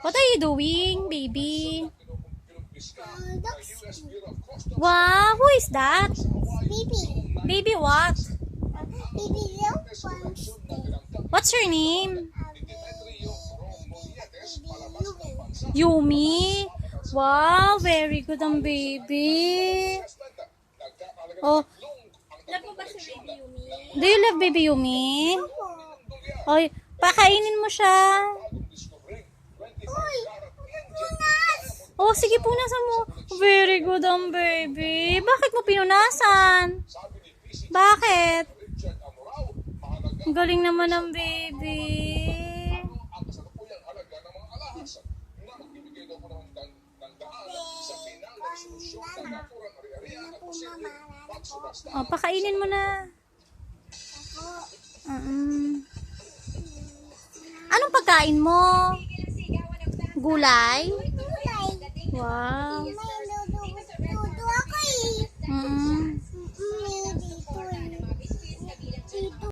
What are you doing, baby? That's Wow, who is that? baby. Baby what? Baby little ones. What's your name? Baby Yumi. Wow, very good ang baby. Oh, Love mo ba si Baby Yumi? do you love baby Yumi? Oy, pakainin mo siya. Uy, punas! Oh, sige, punasan mo. Very good ang baby. Bakit mo pinunasan? Bakit? Ang galing naman ng baby. Oh, pakainin mo na. Anong pagkain mo? Gulay? Wow. May dudu ako eh. Mm. Mm-mm.